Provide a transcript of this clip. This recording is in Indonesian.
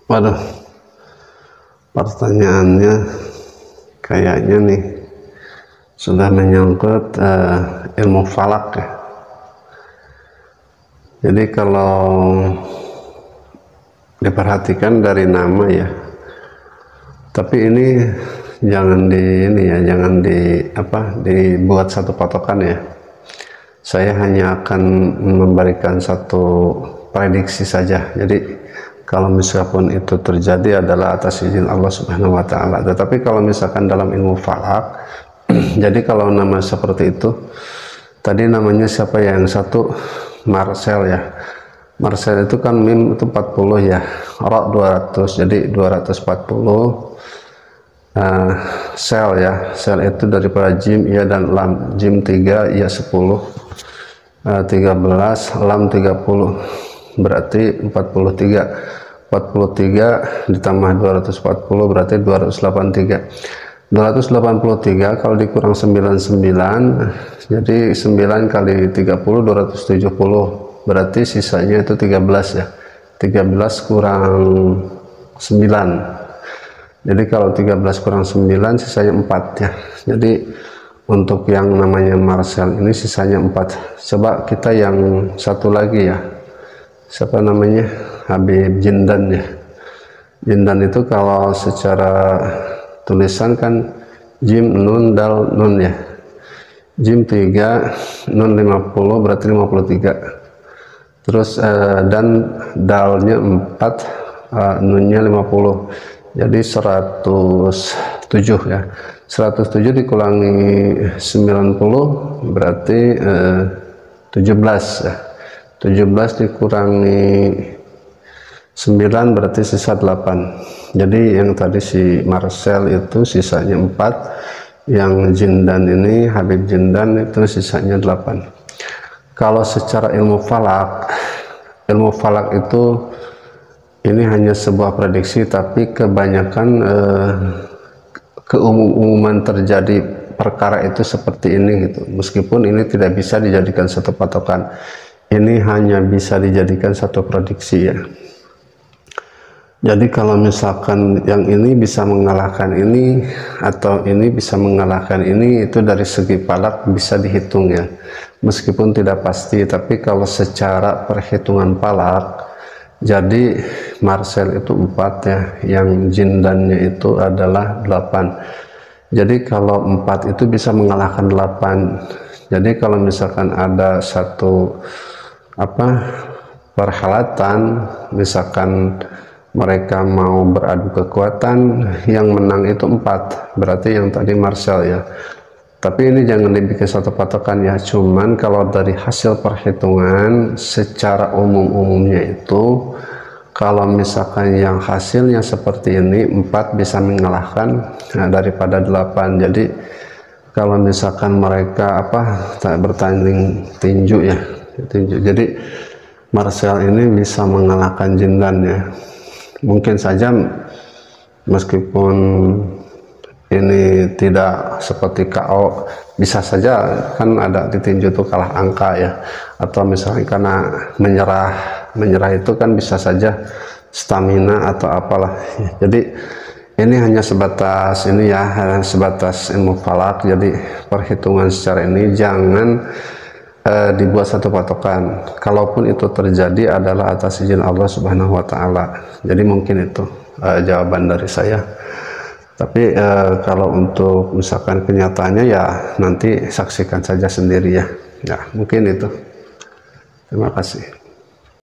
Waduh, pertanyaannya kayaknya nih sudah menyangkut ilmu falak ya. Jadi kalau diperhatikan dari nama ya, tapi ini jangan dibuat satu patokan ya. Saya hanya akan memberikan satu prediksi saja. Jadi kalau misalkan itu terjadi adalah atas izin Allah Subhanahu wa taala. Tetapi kalau misalkan dalam ilmu falak, jadi kalau nama seperti itu, tadi namanya siapa ya? Yang satu Marcel ya. Marcel itu kan mim itu 40 ya, ra 200, jadi 240. Sel ya, sel itu daripada jim iya dan lam. Jim 3 iya 10, 13 lam 30, berarti 43 ditambah 240 berarti 283. 283 kalau dikurang 99, jadi 9 kali 30 270, berarti sisanya itu 13 ya. 13 kurang 9, jadi kalau 13 kurang 9 sisanya 4 ya. Jadi untuk yang namanya Marcel ini sisanya 4. Coba kita yang satu lagi ya, siapa namanya, Habib Jindan ya. Jindan itu kalau secara tulisan kan jim nun dal nun ya. Jim 3 nun 50 berarti 53. Terus dan dalnya 4, nunnya 50. Jadi 107 ya. 107 dikurangi 90 berarti 17 ya. 17 dikurangi 9 berarti sisa 8. Jadi yang tadi si Marcel itu sisanya 4, yang Jindan ini, Habib Jindan itu sisanya 8. Kalau secara ilmu falak itu ini hanya sebuah prediksi, tapi kebanyakan keumuman terjadi perkara itu seperti ini gitu. Meskipun ini tidak bisa dijadikan satu patokan, ini hanya bisa dijadikan satu prediksi ya. Jadi kalau misalkan yang ini bisa mengalahkan ini atau ini bisa mengalahkan ini, itu dari segi falak bisa dihitung ya, meskipun tidak pasti. Tapi kalau secara perhitungan falak, jadi Marcel itu 4 ya, yang Jindannya itu adalah 8. Jadi kalau 4 itu bisa mengalahkan 8. Jadi kalau misalkan ada satu perhelatan, misalkan mereka mau beradu kekuatan, yang menang itu 4, berarti yang tadi Marcel ya. Tapi ini jangan dibikin satu patokan ya, cuman kalau dari hasil perhitungan secara umumnya itu, kalau misalkan yang hasilnya seperti ini, 4 bisa mengalahkan daripada 8. Jadi kalau misalkan mereka bertanding tinju ya, jadi Marcel ini bisa mengalahkan Jindan ya. Mungkin saja meskipun ini tidak seperti KO, bisa saja kan ada di tinju itu kalah angka ya, atau misalnya karena menyerah itu kan bisa saja stamina atau apalah. Jadi ini hanya sebatas ini ya, sebatas ilmu falak. Jadi perhitungan secara ini jangan dibuat satu patokan. Kalaupun itu terjadi adalah atas izin Allah Subhanahu wa taala. Jadi mungkin itu jawaban dari saya. Tapi kalau untuk misalkan kenyataannya ya nanti saksikan saja sendiri ya. Ya, mungkin itu. Terima kasih.